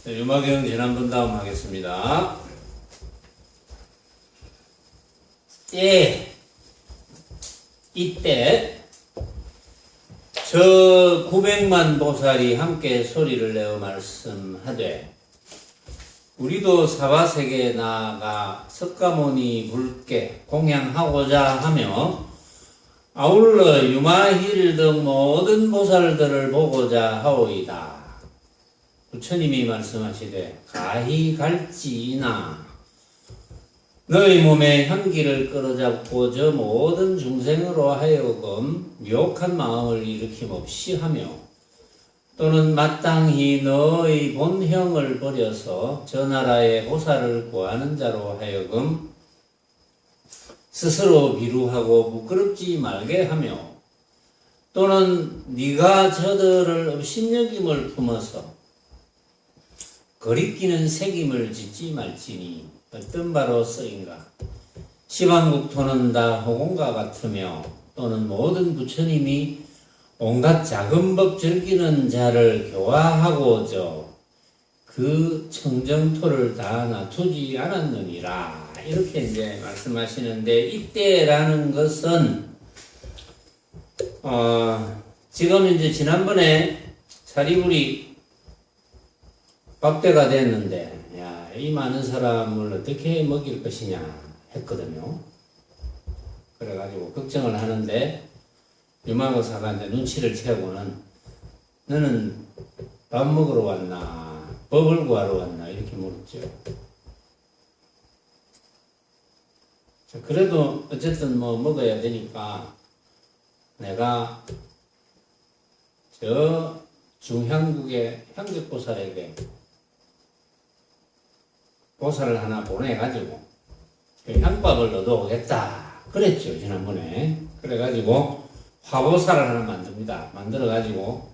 유마경 지난번 다음 하겠습니다. 이때 저 900만 보살이 함께 소리를 내어 말씀하되 우리도 사바세계에 나아가 석가모니 불께 공양하고자 하며 아울러 유마힐 등 모든 보살들을 보고자 하오이다. 부처님이 말씀하시되 가히 갈지이나 너희 몸에 향기를 끌어잡고 저 모든 중생으로 하여금 유혹한 마음을 일으킴없이 하며 또는 마땅히 너의 본형을 버려서 저 나라의 보살을 구하는 자로 하여금 스스로 비루하고 부끄럽지 말게 하며 또는 네가 저들을 업신여김을 품어서 거리끼는 새김을 짓지 말지니 어떤 바로 쓰인가. 시방국토는 다 호공과 같으며 또는 모든 부처님이 온갖 작은 법 즐기는 자를 교화하고저 그 청정토를 다 놔두지 않았느니라. 이렇게 이제 말씀하시는데, 이때라는 것은 지금 이제 지난번에 사리불이 밥때가 됐는데 야, 이 많은 사람을 어떻게 먹일 것이냐 했거든요. 그래가지고 걱정을 하는데 유마거사가 이제 눈치를 채고는 너는 밥 먹으러 왔나 법을 구하러 왔나 이렇게 물었죠. 그래도 어쨌든 뭐 먹어야 되니까 내가 저 중향국의 향적보살에게 보살을 하나 보내가지고 향밥을 얻어오겠다 그랬죠 지난번에. 그래가지고 화보살을 하나 만듭니다. 만들어가지고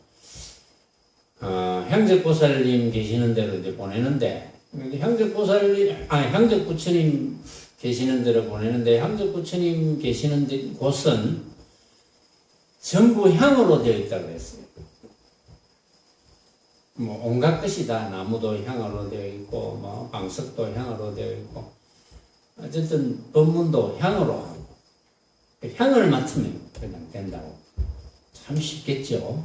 향적보살님 계시는 데로 이제 보내는데 향적부처님 계시는 데로 보내는데 향적부처님 계시는 곳은 전부 향으로 되어 있다고 했어요. 뭐 온갖 것이 다 나무도 향으로 되어 있고 뭐 방석도 향으로 되어 있고 어쨌든 법문도 향으로 하고 향을 맡으면 그냥 된다고. 참 쉽겠죠.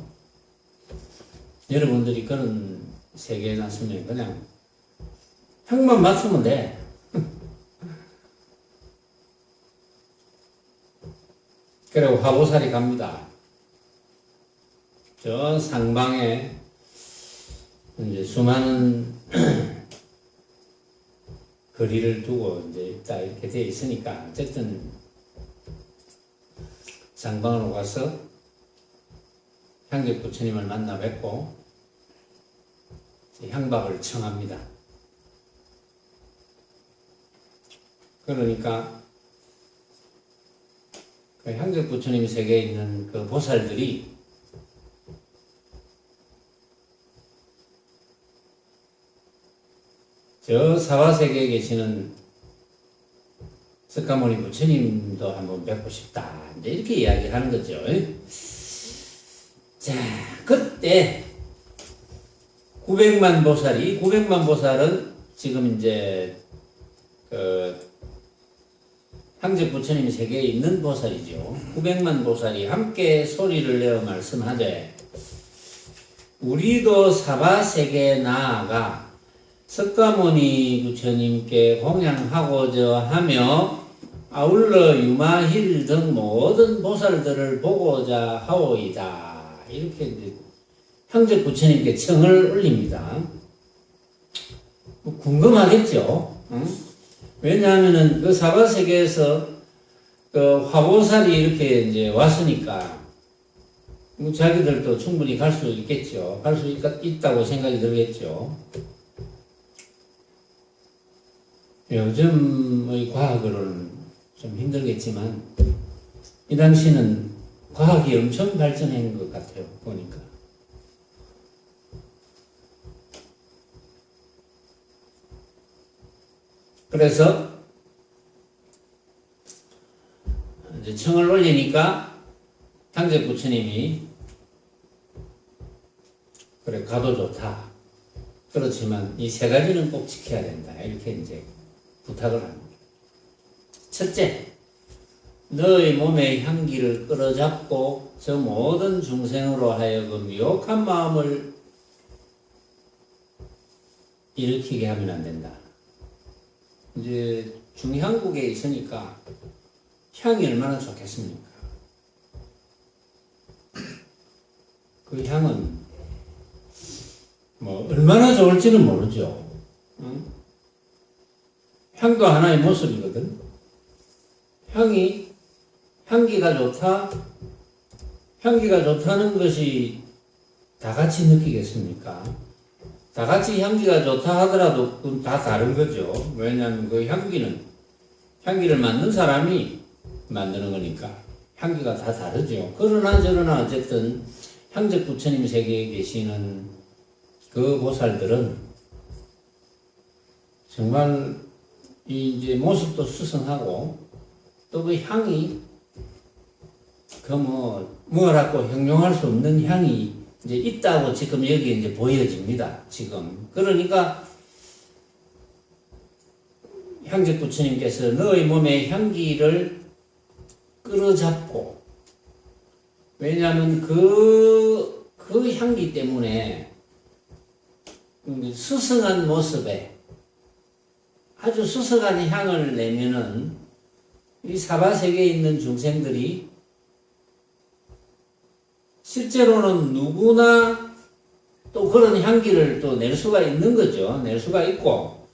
여러분들이 그런 세계에 났으면 그냥 향만 맡으면 돼. 그리고 화보살이 갑니다. 저 상방에 이제 수많은 거리를 두고 이제 있다 이렇게 되어 있으니까 어쨌든 상방으로 가서 향적부처님을 만나 뵙고 향밥을 청합니다. 그러니까 그 향적부처님 세계에 있는 그 보살들이 저 사바세계에 계시는 석가모니 부처님도 한번 뵙고 싶다. 이제 이렇게 이야기를 하는 거죠. 자, 그때 900만 보살은 지금 이제 향적 부처님 세계에 있는 보살이죠. 900만 보살이 함께 소리를 내어 말씀하되 우리도 사바세계에 나아가 석가모니 부처님께 공양하고자 하며 아울러 유마힐 등 모든 보살들을 보고자 하오이다. 이렇게 이제 향적 부처님께 청을 올립니다. 뭐 궁금하겠죠? 응? 왜냐하면은 그 사바세계에서 그 화보살이 이렇게 이제 왔으니까 뭐 자기들도 충분히 갈 수 있겠죠. 갈 수 있다고 생각이 들겠죠. 요즘의 과학으로는 좀 힘들겠지만 이 당시는 과학이 엄청 발전한 것 같아요. 보니까. 그래서 이제 청을 올리니까 향적 부처님이 그래 가도 좋다. 그렇지만 이 세 가지는 꼭 지켜야 된다. 이렇게 이제 부탁을 합니다. 첫째, 너의 몸의 향기를 끌어잡고 저 모든 중생으로 하여금 유혹한 마음을 일으키게 하면 안 된다. 이제 중향국에 있으니까 향이 얼마나 좋겠습니까? 그 향은 뭐 얼마나 좋을지는 모르죠. 응? 향도 하나의 모습이거든. 향기가 좋다? 향기가 좋다는 것이 다 같이 느끼겠습니까? 다 같이 향기가 좋다 하더라도 그건 다 다른 거죠. 왜냐하면 그 향기를 만든 사람이 만드는 거니까 향기가 다 다르죠. 그러나 저러나 어쨌든 향적 부처님 세계에 계시는 그 보살들은 정말 이제 모습도 수성하고 또 그 향이 그 뭐라고 형용할 수 없는 향이 이제 있다고 지금 여기 이제 보여집니다. 지금 그러니까 향적 부처님께서 너의 몸의 향기를 끌어잡고 왜냐하면 그 향기 때문에 수성한 모습에 아주 수성한 향을 내면은 이 사바세계에 있는 중생들이 실제로는 누구나 또 그런 향기를 또 낼 수가 있는 거죠. 낼 수가 있고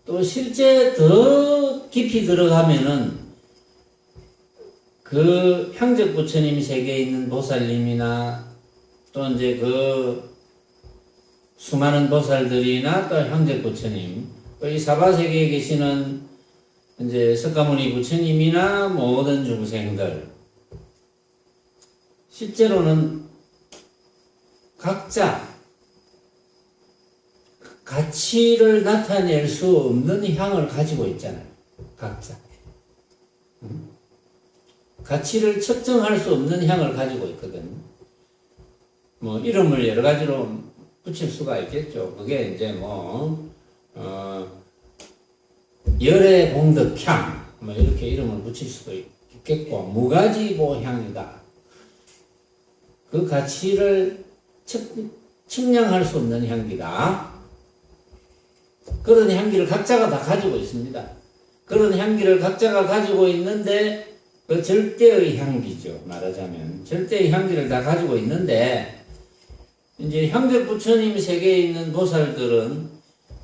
또 실제 더 깊이 들어가면은 그 향적 부처님 세계에 있는 보살님이나 또 이제 그 수많은 보살들이나 또 향적 부처님 또 이 사바세계에 계시는 이제 석가모니 부처님이나 모든 중생들 실제로는 각자 가치를 나타낼 수 없는 향을 가지고 있잖아요. 각자. 가치를 측정할 수 없는 향을 가지고 있거든. 뭐 이름을 여러 가지로 붙일 수가 있겠죠. 그게 이제 열의 공덕향 뭐 이렇게 이름을 붙일 수도 있겠고 무가지보향이다. 그 가치를 측량할 수 없는 향기다. 그런 향기를 각자가 다 가지고 있습니다. 그런 향기를 각자가 가지고 있는데 그 절대의 향기죠. 말하자면 절대의 향기를 다 가지고 있는데 이제 향적 부처님 세계에 있는 보살들은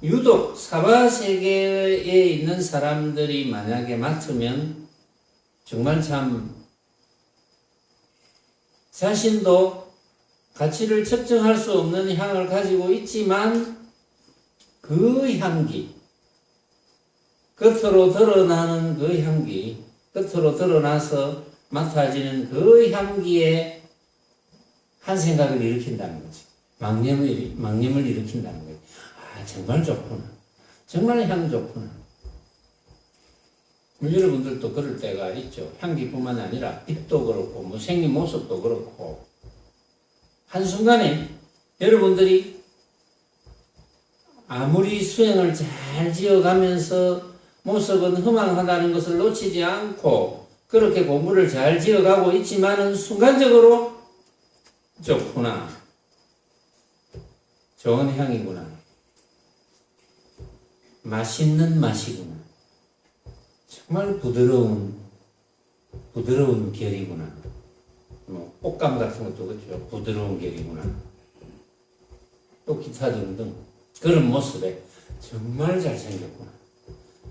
유독 사바세계에 있는 사람들이 만약에 맡으면 정말 참 자신도 가치를 측정할 수 없는 향을 가지고 있지만 그 향기, 겉으로 드러나는 그 향기, 겉으로 드러나서 맡아지는 그 향기에 한 생각을 일으킨다는 거지. 망념을 일으킨다는 거지. 아, 정말 좋구나. 정말 향 좋구나. 여러분들도 그럴 때가 있죠. 향기뿐만 아니라 빛도 그렇고, 뭐 생긴 모습도 그렇고. 한순간에 여러분들이 아무리 수행을 잘 지어가면서 모습은 허망하다는 것을 놓치지 않고 그렇게 공부를 잘 지어가고 있지만은 순간적으로 좋구나. 좋은 향이구나. 맛있는 맛이구나. 정말 부드러운 결이구나. 뭐 꽃감 같은 것도 그렇죠. 부드러운 결이구나. 또 기타 등등 그런 모습에 정말 잘생겼구나.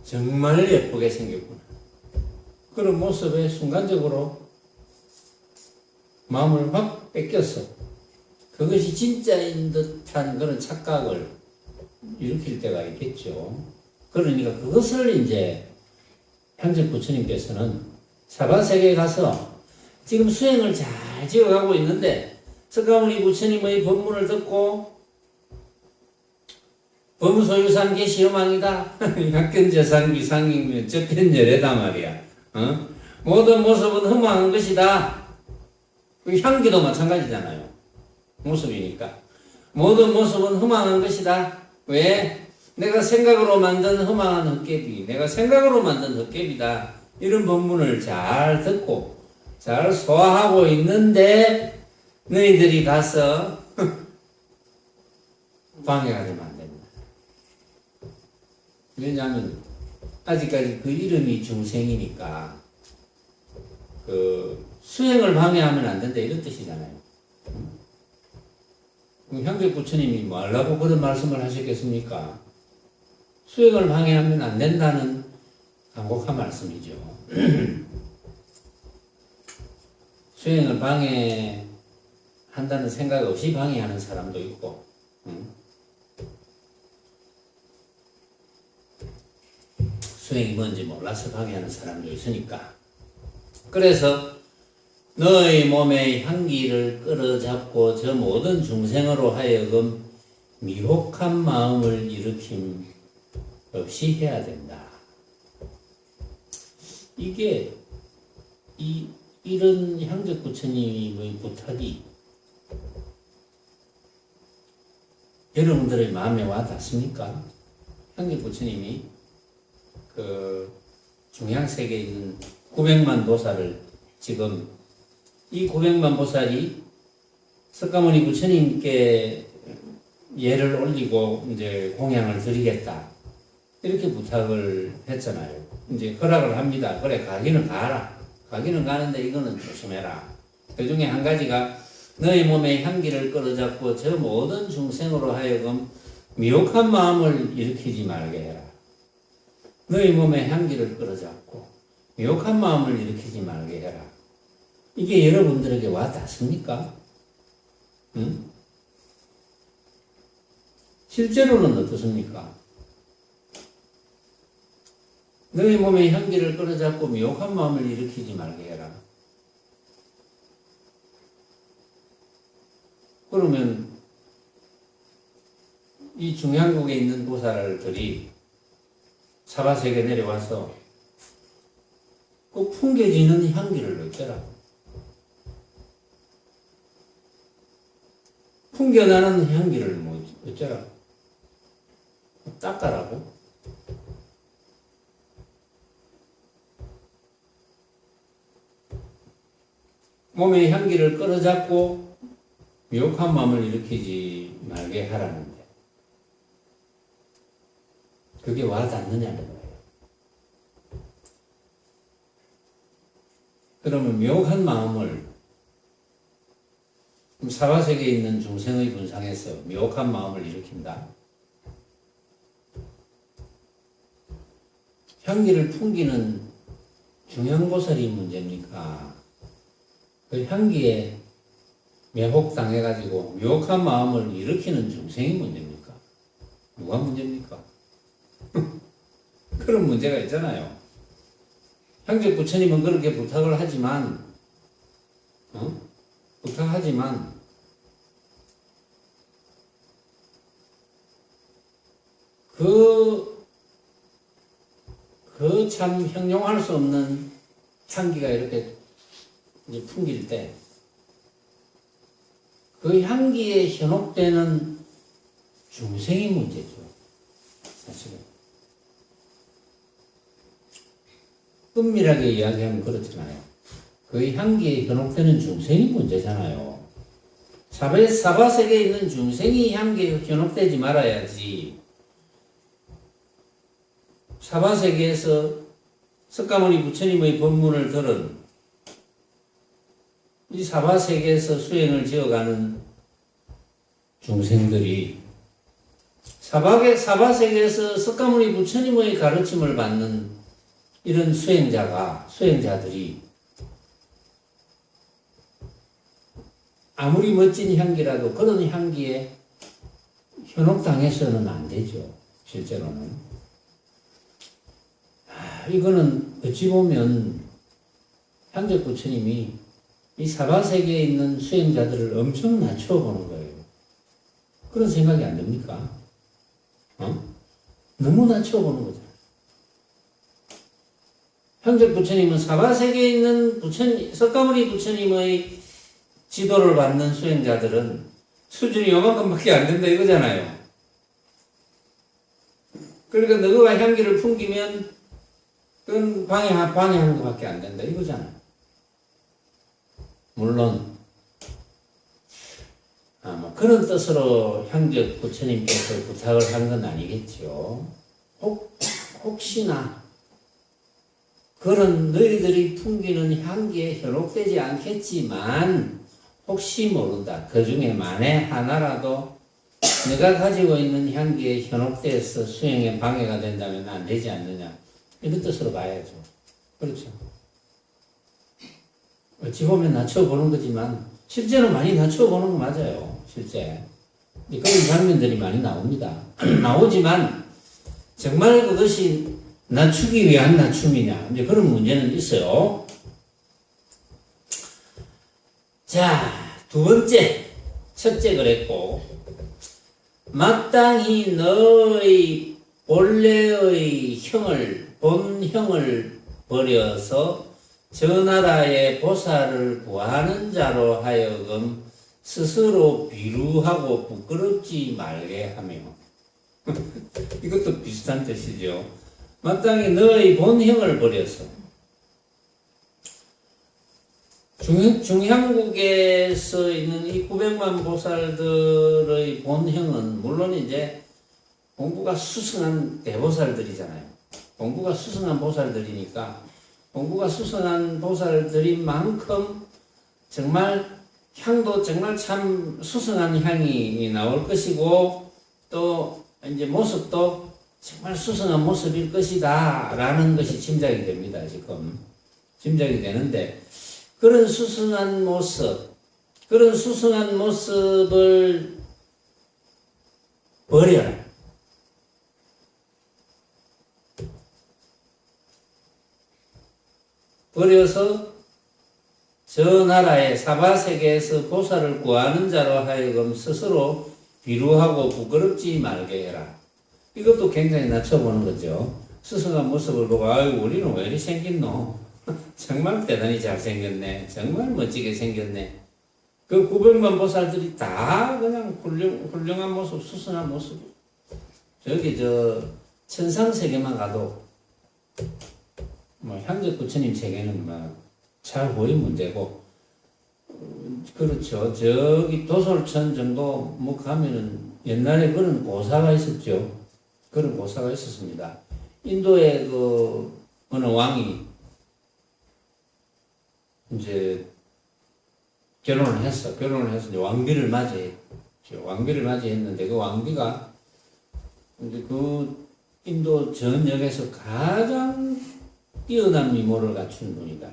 정말 예쁘게 생겼구나. 그런 모습에 순간적으로 마음을 확 뺏겼어. 그것이 진짜인 듯한 그런 착각을 일으킬 때가 있겠죠. 그러니까 그것을 이제 향적 부처님께서는 사바세계에 가서 지금 수행을 잘 지어가고 있는데 석가모니 부처님의 법문을 듣고 범소유산 계시여망이다. 약견재산 비상이면 저편열애다 말이야. 모든 모습은 허망한 것이다. 그 향기도 마찬가지잖아요. 모습이니까. 모든 모습은 허망한 것이다. 왜? 내가 생각으로 만든 허망한 헛개비, 내가 생각으로 만든 헛개비다. 이런 법문을 잘 듣고 잘 소화하고 있는데 너희들이 가서 방해가 되면 안 됩니다. 왜냐하면 아직까지 그 이름이 중생이니까 그 수행을 방해하면 안 된다 이런 뜻이잖아요. 그럼 형제 부처님이 뭐 하려고 그런 말씀을 하셨겠습니까? 수행을 방해하면 안 된다는 간곡한 말씀이죠. 수행을 방해한다는 생각 없이 방해하는 사람도 있고, 수행이 뭔지 몰라서 방해하는 사람도 있으니까. 그래서 너의 몸의 향기를 끌어잡고 저 모든 중생으로 하여금 미혹한 마음을 일으킴 없이 해야 된다. 이게 이런 향적 부처님의 부탁이 여러분들의 마음에 와 닿습니까? 향적 부처님이 그 중향세계에 있는 900만 보살을 지금 이 900만 보살이 석가모니 부처님께 예를 올리고 이제 공양을 드리겠다 이렇게 부탁을 했잖아요. 이제 허락을 합니다. 그래 가기는 가라. 가기는 가는데 이거는 조심해라. 그 중에 한 가지가 너희 몸의 향기를 끌어잡고 저 모든 중생으로 하여금 미혹한 마음을 일으키지 말게 해라. 너희 몸의 향기를 끌어잡고 미혹한 마음을 일으키지 말게 해라. 이게 여러분들에게 와 닿습니까? 응? 실제로는 어떻습니까? 너희 몸의 향기를 끌어잡고 미혹한 마음을 일으키지 말게 해라. 그러면 이 중향국에 있는 보살들이 사바세계 내려와서 그 풍겨지는 향기를 어쩌라. 풍겨나는 향기를 뭐 어쩌라. 닦아라고. 몸의 향기를 끌어잡고 미혹한 마음을 일으키지 말게 하라는데 그게 와 닿느냐는 거예요. 그러면 미혹한 마음을 사바세계에 있는 중생의 분상에서 미혹한 마음을 일으킨다. 향기를 풍기는 중향보살이 문제입니까? 그 향기에 매혹당해가지고 미혹한 마음을 일으키는 중생이 문제입니까? 누가 문제입니까? 그런 문제가 있잖아요. 향적 부처님은 그렇게 부탁을 하지만, 부탁하지만, 그 참 형용할 수 없는 향기가 이렇게 이제 풍길 때, 그 향기에 현혹되는 중생이 문제죠. 사실은. 은밀하게 이야기하면 그렇잖아요. 그 향기에 현혹되는 중생이 문제잖아요. 사바세계에 있는 중생이 향기에 현혹되지 말아야지. 사바세계에서 석가모니 부처님의 법문을 들은 이 사바세계에서 수행을 지어가는 중생들이 사바세계에서 석가모니 부처님의 가르침을 받는 이런 수행자들이 아무리 멋진 향기라도 그런 향기에 현혹당해서는 안 되죠. 실제로는. 이거는 어찌 보면 향적 부처님이 이 사바세계에 있는 수행자들을 엄청 낮춰보는 거예요. 그런 생각이 안 듭니까? 너무 낮춰보는 거죠. 향적 부처님은 사바세계에 있는 석가모니 부처님의 지도를 받는 수행자들은 수준이 요만큼밖에 안 된다 이거잖아요. 그러니까 너가 향기를 풍기면 그건 방해하는 것밖에 안 된다 이거잖아. 물론 뭐 그런 뜻으로 향적 부처님께서 부탁을 한 건 아니겠죠. 혹시나 그런 너희들이 풍기는 향기에 현혹되지 않겠지만 혹시 모른다. 그 중에 만에 하나라도 내가 가지고 있는 향기에 현혹돼서 수행에 방해가 된다면 안 되지 않느냐. 이런 뜻으로 봐야죠. 그렇죠. 어찌 보면 낮춰보는 거지만 실제로 많이 낮춰보는 거 맞아요. 실제. 그런 장면들이 많이 나옵니다. 나오지만 정말 그것이 낮추기 위한 낮춤이냐. 이제 그런 문제는 있어요. 자, 두 번째. 첫째 그랬고, 마땅히 너의 본래의 본형을 버려서 저 나라의 보살을 구하는 자로 하여금 스스로 비루하고 부끄럽지 말게 하며. 이것도 비슷한 뜻이죠. 마땅히 너의 본형을 버려서. 중향국에서 있는 이 900만 보살들의 본형은 물론 이제 공부가 수승한 대보살들이잖아요. 공부가 수승한 보살들이니까 공부가 수승한 보살들인 만큼 정말 향도 정말 참 수승한 향이 나올 것이고 또 이제 모습도 정말 수승한 모습일 것이다 라는 것이 짐작이 됩니다. 지금 짐작이 되는데 그런 수승한 모습을 버려라. 버려서 저 나라의 사바세계에서 보살을 구하는 자로 하여금 스스로 비루하고 부끄럽지 말게 해라. 이것도 굉장히 낮춰보는 거죠. 수승한 모습을 보고 아유 우리는 왜 이리 생겼노? 정말 대단히 잘생겼네. 정말 멋지게 생겼네. 그 900만 보살들이 다 그냥 훌륭한 모습, 수승한 모습. 저기 천상세계만 가도 향적 부처님 세계는 차후의 문제고 그렇죠. 저기 도솔천 정도 가면은 옛날에 그런 고사가 있었죠. 그런 고사가 있었습니다. 인도의 어느 왕이 이제 결혼을 해서 이제 왕비를 맞이했죠. 왕비를 맞이했는데 그 왕비가 이제 그 인도 전역에서 가장 뛰어난 미모를 갖춘 분이다.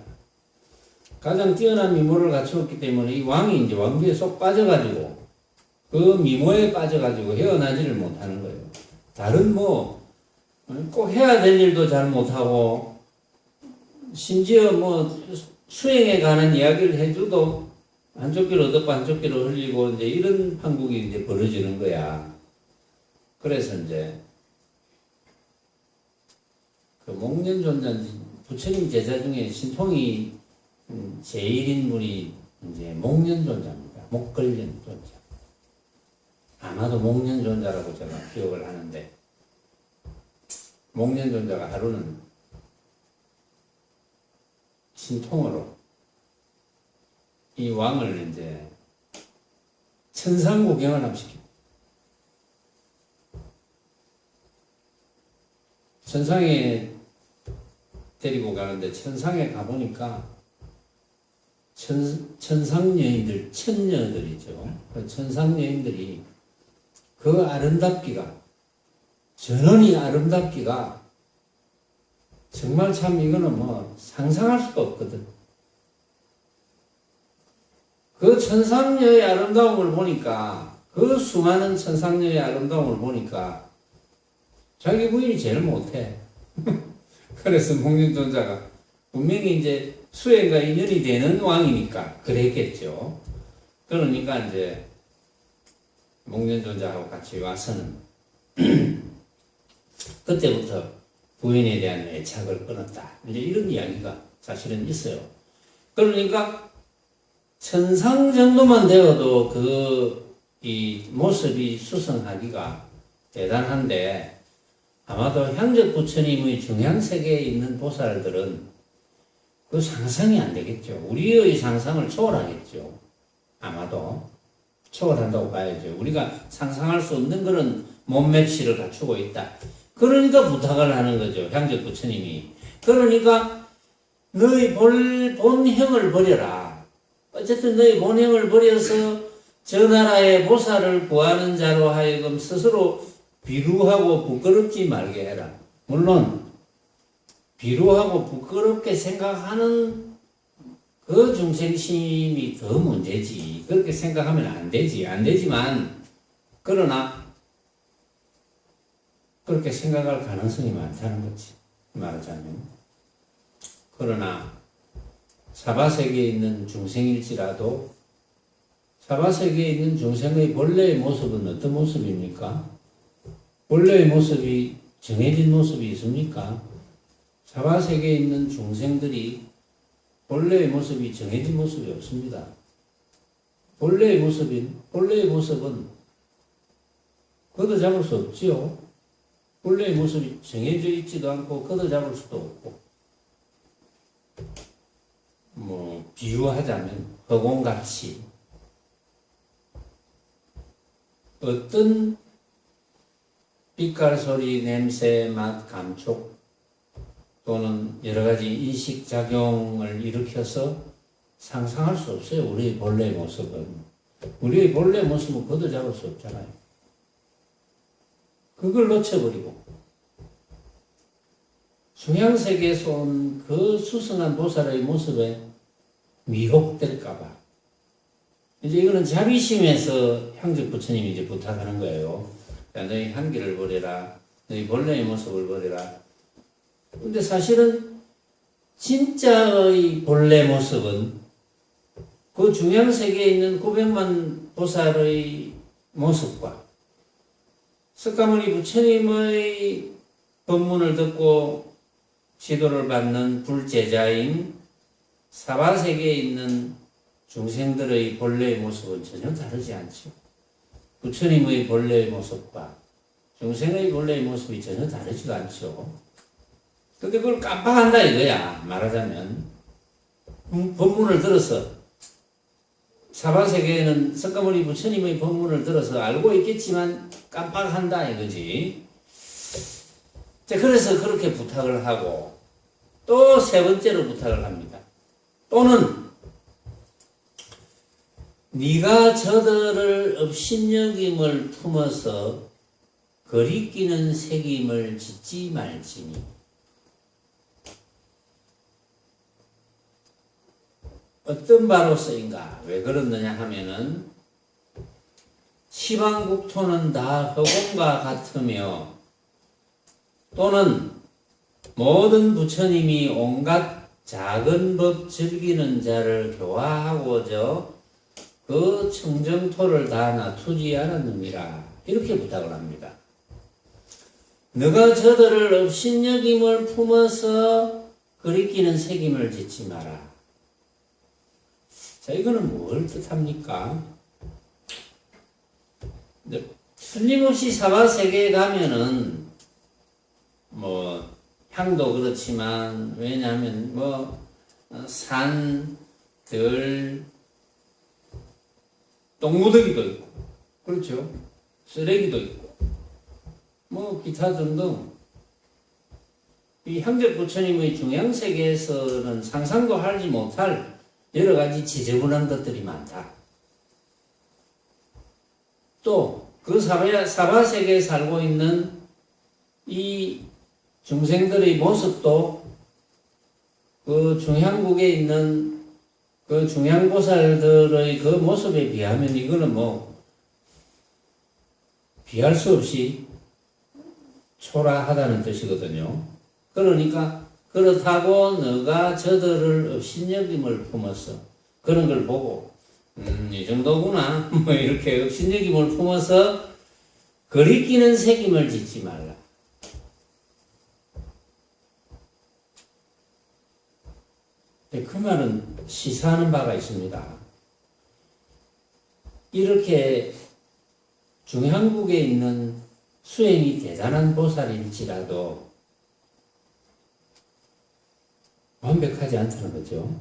가장 뛰어난 미모를 갖추었기 때문에 이 왕이 이제 왕비에 쏙 빠져가지고 그 미모에 빠져가지고 헤어나지를 못하는 거예요. 다른 꼭 해야 될 일도 잘 못하고 심지어 수행에 관한 이야기를 해줘도 한쪽 귀로 얻었고 한쪽 귀로 흘리고 이제 이런 판국이 이제 벌어지는 거야. 그래서 이제 그 목련존자 부처님 제자 중에 신통이 제일인 분이 이제 목련존자입니다. 목걸련존자. 아마도 목련존자라고 제가 기억을 하는데 목련존자가 하루는 신통으로 이 왕을 이제 천상 구경을 합시킵니다. 천상에 데리고 가는데 천상에 가보니까 천상 여인들, 천녀들이죠. 그 천상 여인들이 그 아름답기가 전원이 아름답기가 정말 참 이거는 상상할 수가 없거든. 그 천상녀의 아름다움을 보니까 그 수많은 천상녀의 아름다움을 보니까 자기 부인이 제일 못해. 그래서 목련존자가 분명히 이제 수행과 인연이 되는 왕이니까 그랬겠죠. 그러니까 이제 목련존자하고 같이 와서는 그때부터 부인에 대한 애착을 끊었다. 이제 이런 이야기가 사실은 있어요. 그러니까 천상 정도만 되어도 이 모습이 수성하기가 대단한데 아마도 향적 부처님의 중향세계에 있는 보살들은 그 상상이 안 되겠죠. 우리의 상상을 초월하겠죠. 아마도 초월한다고 봐야죠. 우리가 상상할 수 없는 그런 몸맵시를 갖추고 있다. 그러니까 부탁을 하는 거죠. 향적 부처님이. 그러니까 너희 본형을 버려라. 어쨌든 너희 본형을 버려서 저 나라의 보살을 구하는 자로 하여금 스스로 비루하고 부끄럽지 말게 해라. 물론 비루하고 부끄럽게 생각하는 그 중생심이 더 문제지. 그렇게 생각하면 안 되지. 안 되지만 그러나 그렇게 생각할 가능성이 많다는 거지. 말하자면. 그러나 사바세계에 있는 중생일지라도 사바세계에 있는 중생의 본래의 모습은 어떤 모습입니까? 본래의 모습이 정해진 모습이 있습니까? 사바세계에 있는 중생들이 본래의 모습이 정해진 모습이 없습니다. 본래의 모습은 걷어잡을 수 없지요. 본래의 모습이 정해져 있지도 않고 걷어잡을 수도 없고, 비유하자면 허공같이 어떤 빛깔, 소리, 냄새, 맛, 감촉 또는 여러 가지 인식작용을 일으켜서 상상할 수 없어요. 우리의 본래의 모습은. 우리의 본래의 모습은 걷어잡을 수 없잖아요. 그걸 놓쳐버리고 중향세계에서 온 그 수승한 보살의 모습에 미혹될까봐 이제 이거는 자비심에서 향적 부처님이 이제 부탁하는 거예요. 야, 너희 향기를 버려라. 너희 본래의 모습을 버려라. 근데 사실은 진짜의 본래 모습은 그 중향세계에 있는 900만 보살의 모습과 석가모니 부처님의 법문을 듣고 지도를 받는 불제자인 사바세계에 있는 중생들의 본래의 모습은 전혀 다르지 않죠. 부처님의 본래의 모습과 중생의 본래의 모습이 전혀 다르지가 않죠. 근데 그걸 깜빡한다 이거야. 말하자면 법문을 들어서 사바세계에는 석가모니 부처님의 법문을 들어서 알고 있겠지만 깜빡한다 이거지. 자, 그래서 그렇게 부탁을 하고 또 세 번째로 부탁을 합니다. 또는 네가 저들을 업신여김을 품어서 거리끼는 새김을 짓지 말지니. 어떤 바로서인가? 왜 그렇느냐 하면은 시방국토는 다 허공과 같으며 또는 모든 부처님이 온갖 작은 법 즐기는 자를 교화하고저 그 청정토를 다 놔두지 않았느니라. 이렇게 부탁을 합니다. 너가 저들을 업신여김을 품어서 거리끼는 새김을 짓지 마라. 자, 이거는 뭘 뜻합니까? 틀림없이 사바세계에 가면은 향도 그렇지만 왜냐하면 산, 들, 똥무더기도 있고 그렇죠. 쓰레기도 있고 기타 등등 이 향적 부처님의 중향세계에서는 상상도 하지 못할 여러 가지 지저분한 것들이 많다. 또 그 사바세계에 살고 있는 이 중생들의 모습도 그 중향국에 있는 그 중향보살들의 그 모습에 비하면 이거는 비할 수 없이 초라하다는 뜻이거든요. 그러니까 그렇다고 너가 저들을 업신여김을 품어서 그런 걸 보고 이 정도구나 이렇게 업신여김을 품어서 거리끼는 새김을 짓지 말라. 그 말은 시사하는 바가 있습니다. 이렇게 중향국에 있는 수행이 대단한 보살일지라도 완벽하지 않다는 거죠.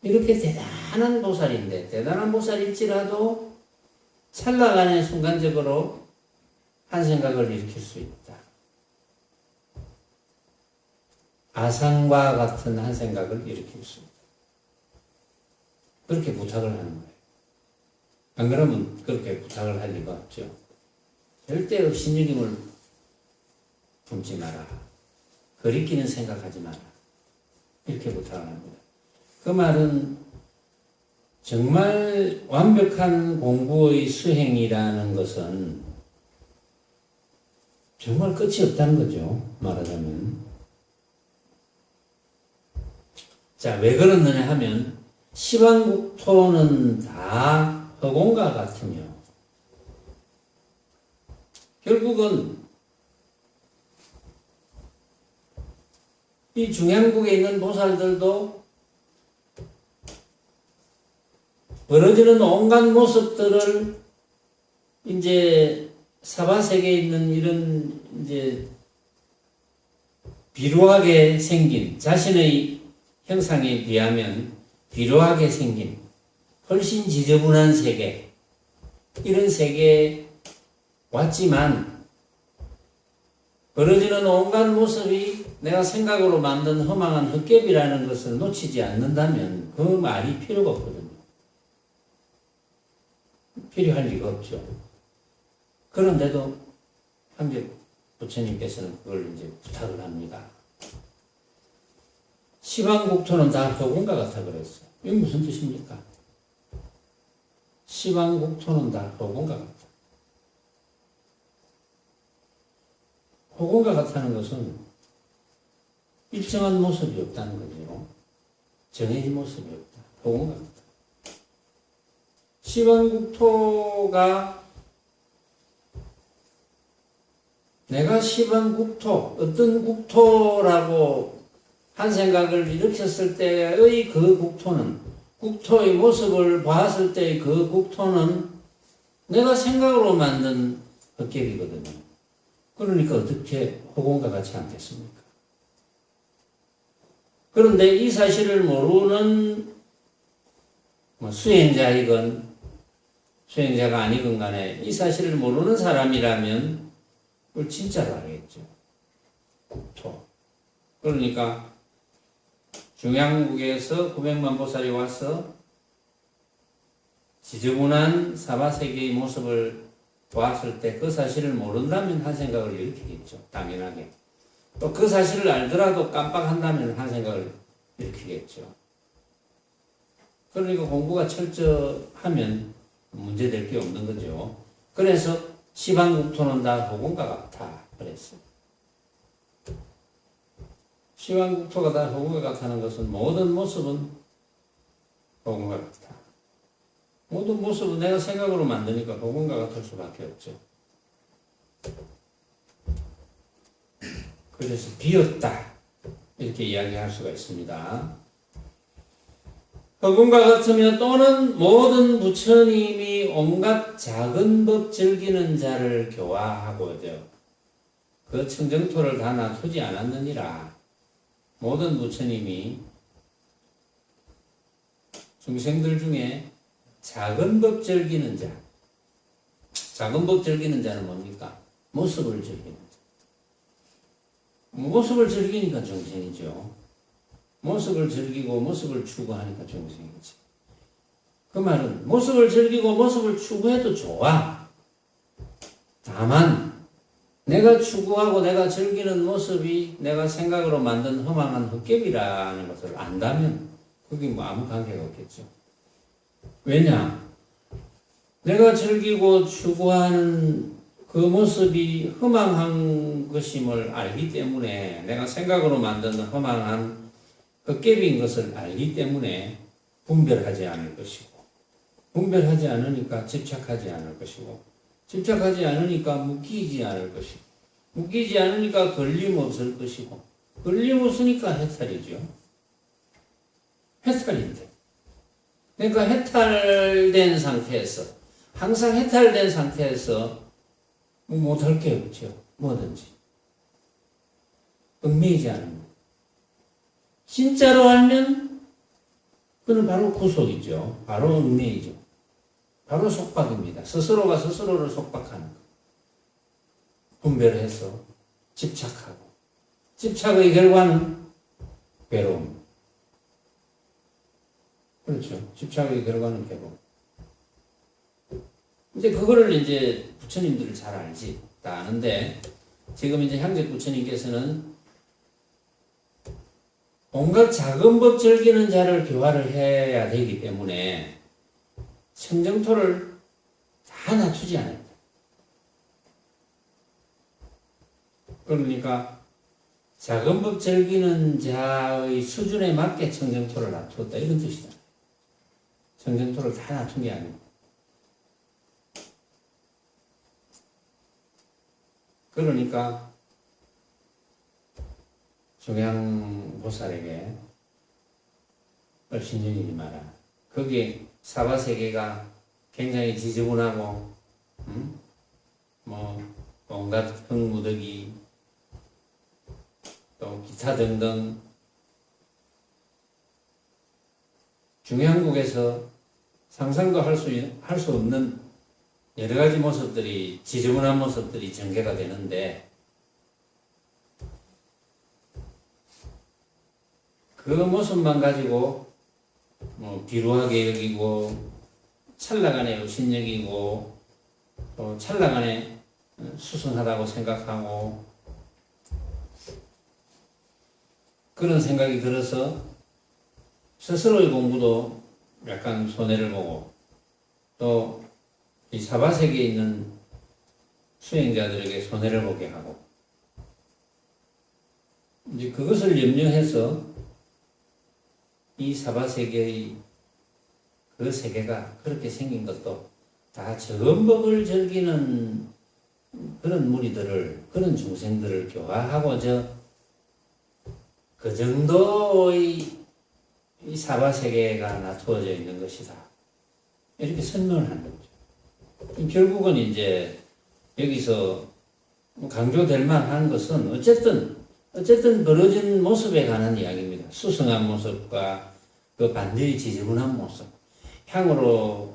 이렇게 대단한 보살인데, 대단한 보살일지라도 찰나간에 순간적으로 한 생각을 일으킬 수 있다. 아상과 같은 한 생각을 일으킬 수 있다. 그렇게 부탁을 하는 거예요. 안 그러면 그렇게 부탁을 할 리가 없죠. 절대 신유림을 품지 마라. 거리끼는 생각하지 마라. 이렇게 부탁을 합니다. 그 말은 정말 완벽한 공부의 수행이라는 것은 정말 끝이 없다는 거죠. 말하자면. 자, 왜 그러느냐 하면 시방국토는 다 허공과 같으며 결국은 이 중앙국에 있는 보살들도 벌어지는 온갖 모습들을 이제 사바세계에 있는 이런 이제 비루하게 생긴 자신의 형상에 비하면 비루하게 생긴 훨씬 지저분한 세계, 이런 세계에 왔지만 벌어지는 온갖 모습이 내가 생각으로 만든 허망한 헛개비라는 것을 놓치지 않는다면 그 말이 필요가 없거든요. 필요할 리가 없죠. 그런데도 한벽 부처님께서는 그걸 이제 부탁을 합니다. 시방국토는 다 허공과 같아 그랬어요. 이게 무슨 뜻입니까? 시방국토는 다 허공과 같다. 허공과 같다는 것은 일정한 모습이 없다는 거죠. 정해진 모습이 없다. 허공과 같다. 시방국토가 내가 시방국토, 어떤 국토라고 한 생각을 일으켰을 때의 그 국토는, 국토의 모습을 봤을 때의 그 국토는 내가 생각으로 만든 헛개비거든요. 그러니까 어떻게 허공과 같지 않겠습니까? 그런데 이 사실을 모르는 수행자이건 수행자가 아니건 간에 이 사실을 모르는 사람이라면 그걸 진짜로 알겠죠. 국토. 그러니까 중앙국에서 900만 보살이 와서 지저분한 사바세계의 모습을 보았을 때 그 사실을 모른다면 한 생각을 일으키겠죠. 당연하게. 또 그 사실을 알더라도 깜빡한다면 한 생각을 일으키겠죠. 그러니까 공부가 철저하면 문제될 게 없는 거죠. 그래서 시방국토는 다 허공과 같아 그랬어요. 시방국토가 다 허공과 같다는 것은 모든 모습은 허공과 같다. 모든 모습은 내가 생각으로 만드니까 허공과 같을 수밖에 없죠. 그래서 비었다 이렇게 이야기할 수가 있습니다. 허공과 같으며 또는 모든 부처님이 온갖 작은 법 즐기는 자를 교화하고요. 그 청정토를 다 놔두지 않았느니라. 모든 부처님이 중생들 중에 작은 법 즐기는 자. 작은 법 즐기는 자는 뭡니까? 모습을 즐기는 자. 모습을 즐기니까 중생이죠. 모습을 즐기고 모습을 추구하니까 중생이지. 그 말은 모습을 즐기고 모습을 추구해도 좋아. 다만 내가 추구하고 내가 즐기는 모습이 내가 생각으로 만든 허망한 헛개비라는 것을 안다면 그게 뭐 아무 관계가 없겠죠. 왜냐? 내가 즐기고 추구하는 그 모습이 허망한 것임을 알기 때문에 내가 생각으로 만든 허망한 헛개비인 것을 알기 때문에 분별하지 않을 것이고 분별하지 않으니까 집착하지 않을 것이고 집착하지 않으니까 묶이지 않을 것이고 묶이지 않으니까 걸림없을 것이고 걸림없으니까 해탈이죠. 해탈인데 그러니까 해탈된 상태에서 항상 해탈된 상태에서 못할 게 없죠. 뭐든지. 얽매이지 않은 것. 진짜로 알면 그는 바로 구속이죠. 바로 얽매이죠. 바로 속박입니다. 스스로가 스스로를 속박하는 것. 분별해서 집착하고 집착의 결과는 괴로움. 그렇죠. 집착의 결과는 괴로움. 이제 그거를 이제 부처님들을 잘 알지. 다 아는데 지금 이제 향제 부처님께서는 온갖 작은 법 즐기는 자를 교화를 해야 되기 때문에 청정토를 다 낮추지 않았다. 그러니까 작은 법 즐기는 자의 수준에 맞게 청정토를 낮추었다 이런 뜻이다. 청정토를 다 낮춘 게 아니고. 그러니까 중양보살에게 신전이니 마라. 거기에 사바세계가 굉장히 지저분하고 온갖 흙무더기 또 기타 등등 중양국에서 상상도 할 수 없는 여러 가지 모습들이, 지저분한 모습들이 전개가 되는데, 그 모습만 가지고, 비루하게 여기고, 찰나간에 의신여기고, 또 찰나간에 수승하다고 생각하고, 그런 생각이 들어서 스스로의 공부도 약간 손해를 보고, 또 이 사바세계에 있는 수행자들에게 손해를 보게 하고, 이제 그것을 염려해서 이 사바세계의 그 세계가 그렇게 생긴 것도 다 정법을 즐기는 그런 무리들을, 그런 중생들을 교화하고자 그 정도의 이 사바세계가 낮추어져 있는 것이다. 이렇게 설명을 하는 거죠. 결국은 이제 여기서 강조될 만한 것은 어쨌든 벌어진 모습에 관한 이야기입니다. 수승한 모습과 그 반대의 지저분한 모습, 향으로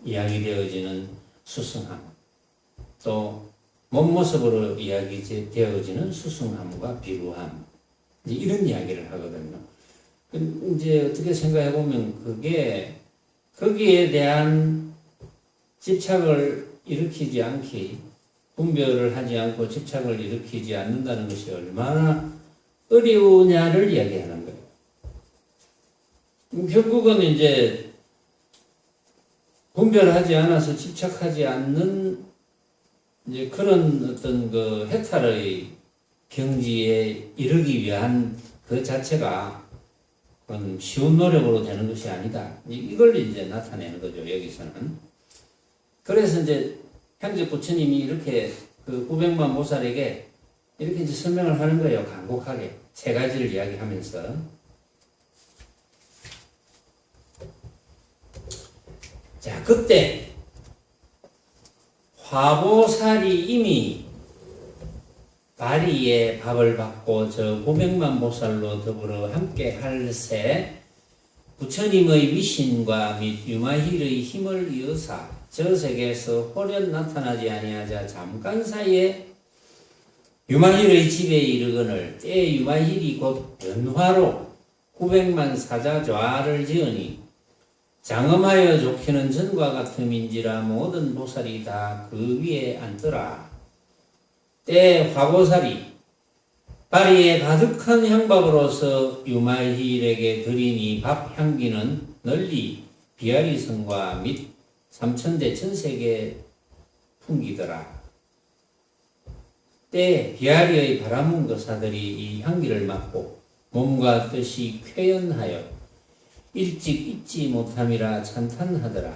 이야기되어지는 수승함, 또 몸모습으로 이야기되어지는 수승함과 비루함, 이런 이야기를 하거든요. 이제 어떻게 생각해 보면 그게 거기에 대한 집착을 일으키지 않기, 분별을 하지 않고 집착을 일으키지 않는다는 것이 얼마나 어려우냐를 이야기하는 거예요. 결국은 이제 분별하지 않아서 집착하지 않는 이제 그런 어떤 그 해탈의 경지에 이르기 위한 그 자체가 그건 쉬운 노력으로 되는 것이 아니다. 이걸 이제 나타내는 거죠, 여기서는. 그래서 이제 향제 부처님이 이렇게 그 900만 보살에게 이렇게 이제 설명을 하는 거예요. 간곡하게. 세 가지를 이야기하면서. 자, 그때 화보살이 이미 바리에 밥을 받고 저 900만 보살로 더불어 함께 할새 부처님의 위신과 및 유마힐의 힘을 이어사 저 세계에서 홀연 나타나지 아니하자 잠깐 사이에 유마힐의 집에 이르거늘 때 유마힐이 곧 변화로 900만 사자 좌를 지으니 장엄하여 좋기는 전과 같음인지라 모든 보살이 다 그 위에 앉더라. 때 화보살이 바리에 가득한 향밥으로서 유마힐에게 드리니 밥 향기는 널리 비아리성과 및 삼천대 천세계에 풍기더라. 때 비아리의 바라문 거사들이 이 향기를 맡고 몸과 뜻이 쾌연하여 일찍 잊지 못함이라 찬탄하더라.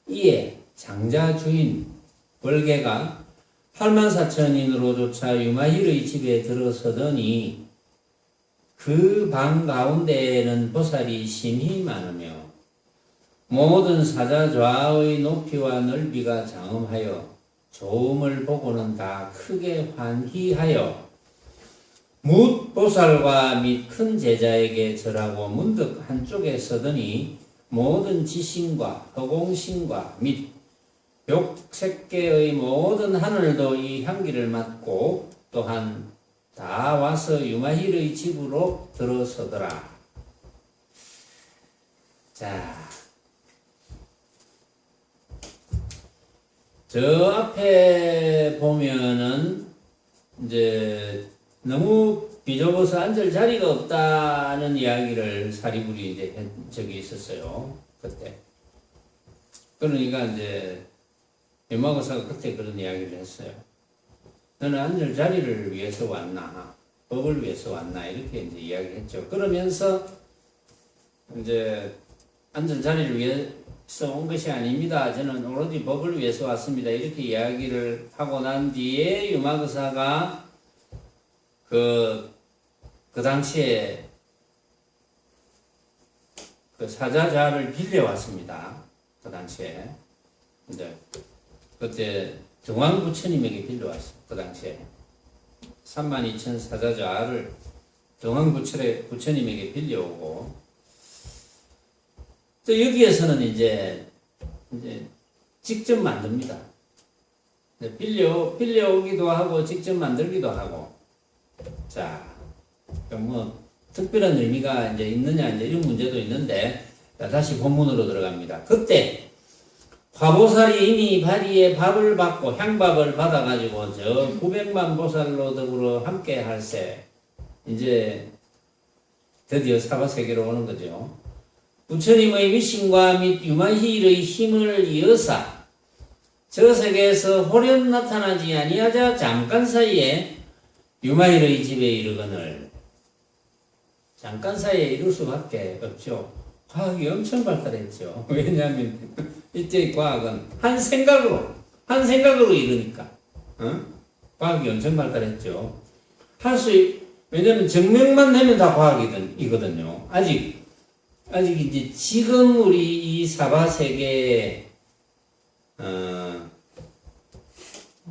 이에 장자 주인 월계가 84,000인으로조차 유마힐의 집에 들어서더니 그 방 가운데에는 보살이 심히 많으며 모든 사자 좌의 높이와 넓이가 장엄하여 좋음을 보고는 다 크게 환희하여 묻 보살과 및 큰 제자에게 절하고 문득 한쪽에 서더니 모든 지신과 허공신과 및 욕색계의 모든 하늘도 이 향기를 맡고 또한 다 와서 유마힐의 집으로 들어서더라. 자, 저 앞에 보면은 이제 너무 비좁아서 앉을 자리가 없다는 이야기를 사리불이 이제 한 적이 있었어요. 그때. 그러니까 이제 유마고사가 그때 그런 이야기를 했어요. 너는 앉을 자리를 위해서 왔나? 법을 위해서 왔나? 이렇게 이제 이야기했죠. 그러면서 이제 앉을 자리를 위해서 온 것이 아닙니다. 저는 오로지 법을 위해서 왔습니다. 이렇게 이야기를 하고 난 뒤에 유마고사가 그 당시에 그 사자좌를 빌려왔습니다. 그 당시에. 이제 그때 정황부처님에게 빌려왔어요. 그 당시에 32,000 사자좌를 정황부처님에게 빌려오고, 또 여기에서는 이제 직접 만듭니다. 빌려오기도 하고 직접 만들기도 하고. 자, 뭐 특별한 의미가 이제 있느냐 이제 이런 문제도 있는데, 자, 다시 본문으로 들어갑니다. 그때 화보살이 이미 바리에 밥을 받고 향밥을 받아가지고 저 900만 보살로 더불어 함께 할세. 이제 드디어 사바세계로 오는 거죠. 부처님의 위신과 및 유마힐의 힘을 이어사 저 세계에서 호련 나타나지 아니하자 잠깐 사이에 유마힐의 집에 이르거늘. 잠깐 사이에 이룰 수밖에 없죠. 과학이 엄청 발달했죠. 왜냐하면 이때 과학은 한 생각으로 이르니까. 과학이 엄청 발달했죠. 왜냐하면 증명만 되면 다 과학이거든요. 아직 이제 지금 우리 이 사바 세계에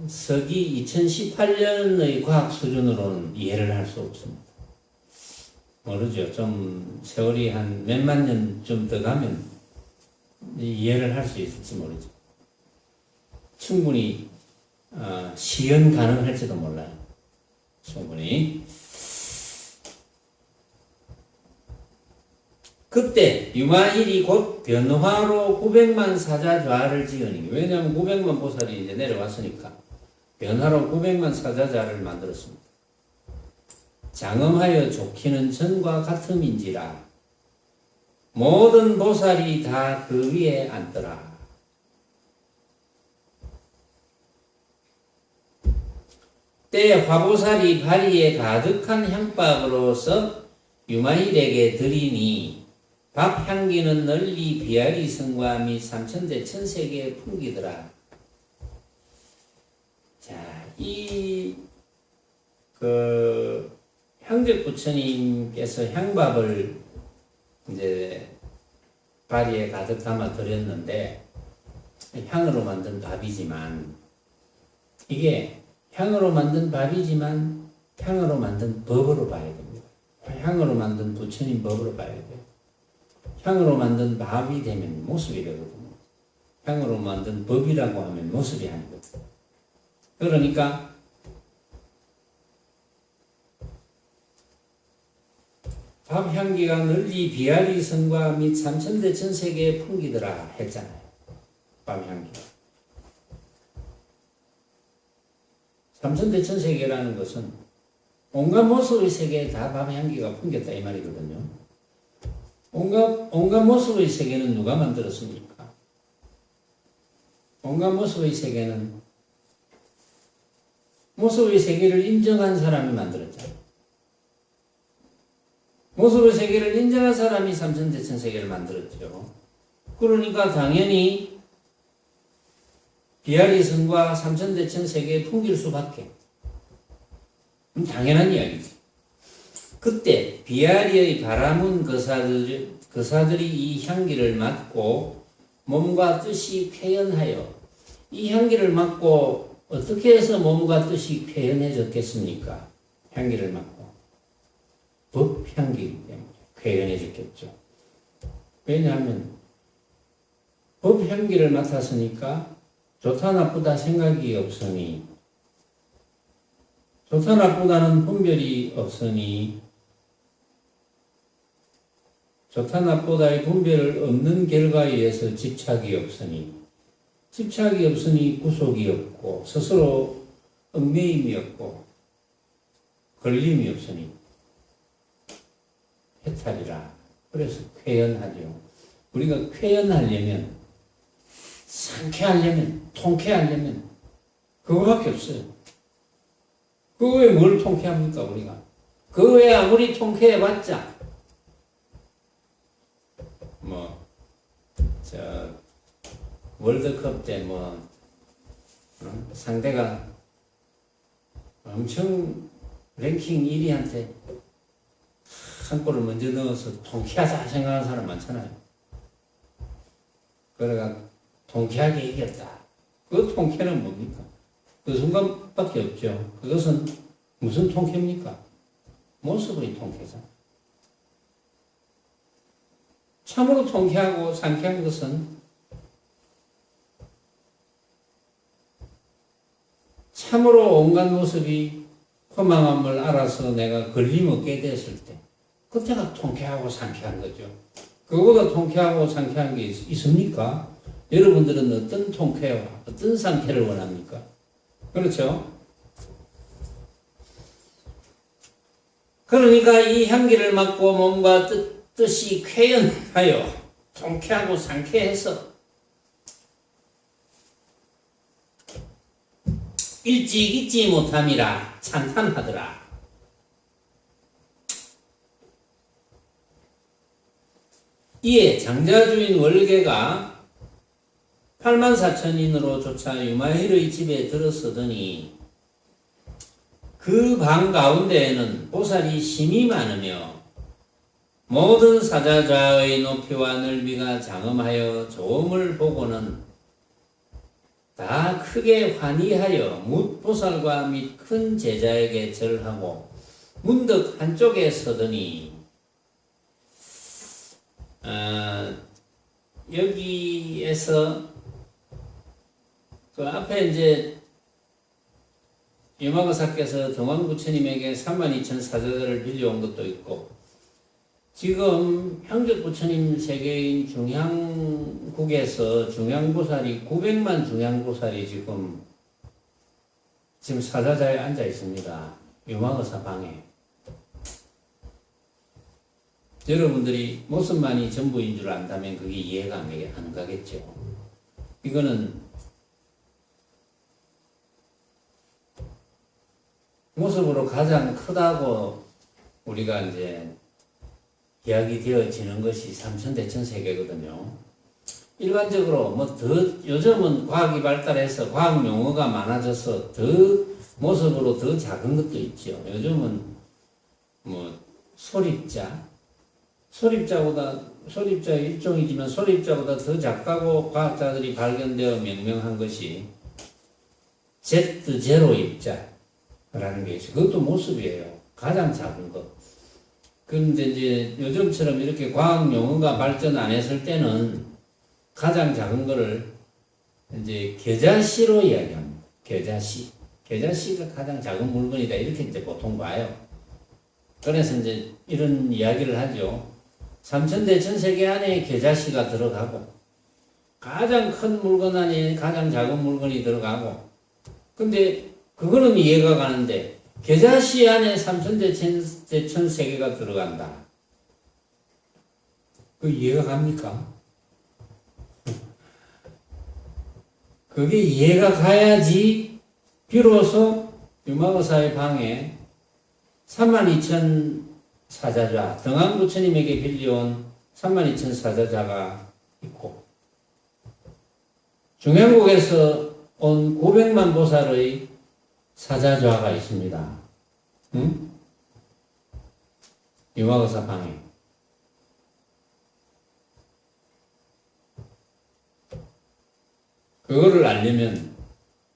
서기 2018년의 과학 수준으로는 이해를 할 수 없습니다. 모르죠. 좀 세월이 한 몇만 년 좀 더 가면 이해를 할 수 있을지 모르죠. 충분히 시연 가능할지도 몰라요. 충분히. 그때 유마힐이 곧 변화로 900만 사자좌를 지으니, 왜냐하면 900만 보살이 이제 내려왔으니까 변화로 900만 사자좌를 만들었습니다. 장엄하여 좋기는 전과 같음인지라 모든 보살이 다 그 위에 앉더라. 때 화보살이 바리에 가득한 향밥으로서 유마힐에게 드리니 밥 향기는 널리 비아리 성과 및 삼천대 천세계에 풍기더라. 자, 향적 부처님께서 향밥을 이제 바리에 가득 담아 드렸는데, 향으로 만든 밥이지만, 이게 향으로 만든 밥이지만 향으로 만든 법으로 봐야 됩니다. 향으로 만든 부처님 법으로 봐야 돼요. 향으로 만든 밥이 되면 모습이 되거든요. 향으로 만든 법이라고 하면 모습이 아니거든요. 그러니까 밥 향기가 널리 비아리 성과 및 삼천대 천세계에 풍기더라 했잖아요. 밥 향기가. 삼천대 천세계라는 것은 온갖 모습의 세계에 다 밥 향기가 풍겼다 이 말이거든요. 온갖 모습의 세계는 누가 만들었습니까? 온갖 모습의 세계는 모습의 세계를 인정한 사람이 만들었잖아요. 모습의 세계를 인정한 사람이 삼천대천 세계를 만들었죠. 그러니까 당연히 비아리성과 삼천대천 세계에 풍길 수밖에. 당연한 이야기지. 그때 비아리의 바라문 거사들이 이 향기를 맡고 몸과 뜻이 쾌연하여 이 향기를 맡고 어떻게 해서 몸과 뜻이 쾌연해졌겠습니까? 향기를 맡고. 법향기이기 때문에 쾌연해졌겠죠. 왜냐하면 법향기를 맡았으니까 좋다 나쁘다 생각이 없으니, 좋다 나쁘다는 분별이 없으니, 좋다 나쁘다의 분별 없는 결과에 의해서 집착이 없으니, 집착이 없으니 구속이 없고, 스스로 얽매임이 없고, 걸림이 없으니 해탈이라. 그래서 쾌연하죠. 우리가 쾌연하려면, 상쾌하려면, 통쾌하려면 그거밖에 없어요. 그 외에 뭘 통쾌합니까, 우리가? 그 외에 아무리 통쾌해봤자 월드컵 때 상대가 엄청 랭킹 1위한테 한 골을 먼저 넣어서 통쾌하자 생각하는 사람 많잖아요. 그래가 통쾌하게 이겼다. 그 통쾌는 뭡니까? 그 순간밖에 없죠. 그것은 무슨 통쾌입니까? 모습의 통쾌죠. 참으로 통쾌하고 상쾌한 것은 참으로 온갖 모습이 허망함을 알아서 내가 걸림없게 됐을 때, 그때가 통쾌하고 상쾌한 거죠. 그거보다 통쾌하고 상쾌한 게 있습니까? 여러분들은 어떤 통쾌와 어떤 상쾌를 원합니까? 그렇죠? 그러니까 이 향기를 맡고 몸과 뜻이 쾌연하여 통쾌하고 상쾌해서 일찍 잊지 못함이라 찬탄하더라. 이에 장자주인 월계가 84,000인으로 조차 유마일의 집에 들어서더니 그 방 가운데에는 보살이 심이 많으며 모든 사자좌의 높이와 넓이가 장엄하여 조음을 보고는 다 크게 환희하여 뭇 보살과 및 큰 제자에게 절하고 문득 한쪽에 서더니 여기에서 그 앞에 이제 유마거사께서 등왕부처님에게 32,000 사자들을 빌려온 것도 있고, 지금 향적부처님 세계인 중향국에서 중향보살이 900만 중향보살이 지금 사자자에 앉아 있습니다. 유마거사 방에. 여러분들이 모습만이 전부인 줄 안다면 그게 이해가 안 가겠죠. 이거는 모습으로 가장 크다고 우리가 이제 이야기 되어지는 것이 삼천대천세계거든요. 일반적으로 요즘은 과학이 발달해서 과학 용어가 많아져서 더 모습으로 더 작은 것도 있죠. 요즘은 소립자 일종이지만 소립자보다 더 작다고 과학자들이 발견되어 명명한 것이 Z0 입자라는 게 있어요. 그것도 모습이에요. 가장 작은 것. 그런데 이제 요즘처럼 이렇게 과학 용어가 발전 안 했을 때는 가장 작은 거를 이제 겨자씨로 이야기합니다. 겨자씨가 가장 작은 물건이다. 이렇게 이제 보통 봐요. 그래서 이제 이런 이야기를 하죠. 삼천대천세계 안에 겨자씨가 들어가고, 가장 큰 물건 안에 가장 작은 물건이 들어가고, 근데 그거는 이해가 가는데, 겨자씨 안에 삼천대천세계가 들어간다. 그 이해가 갑니까? 그게 이해가 가야지 비로소 유마거사의 방에 32,000 사자좌, 등왕부처님에게 빌려온 32,000 사자좌가 있고, 중양국에서 온 900만 보살의 사자좌가 있습니다. 응? 유마거사 방에. 그거를 알려면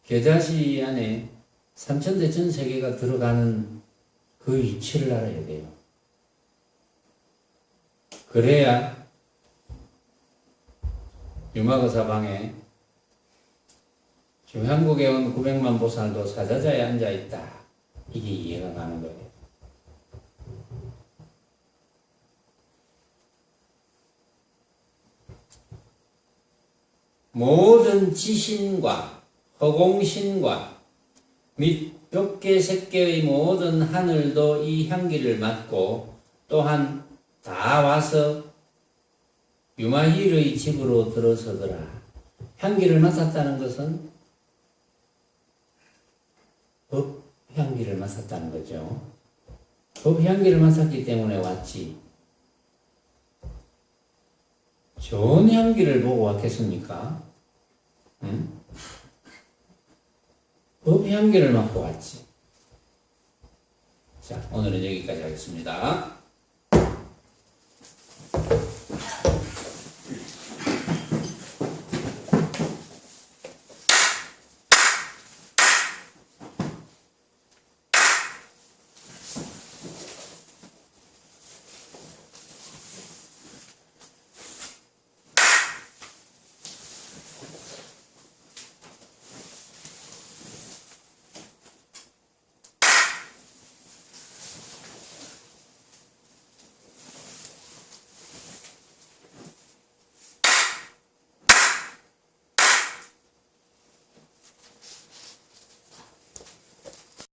겨자씨 안에 삼천대 전 세계가 들어가는 그 위치를 알아야 돼요. 그래야 유마거사방에 지금 한국에 온 900만 보살도 사자자에 앉아있다. 이게 이해가 가는 거예요. 모든 지신과 허공신과 및 벽계 색계의 모든 하늘도 이 향기를 맡고 또한 다 와서 유마힐의 집으로 들어서더라. 향기를 맡았다는 것은 법 향기를 맡았다는 거죠. 법 향기를 맡았기 때문에 왔지. 좋은 향기를 보고 왔겠습니까? 응? 법 향기를 맡고 왔지. 자, 오늘은 여기까지 하겠습니다.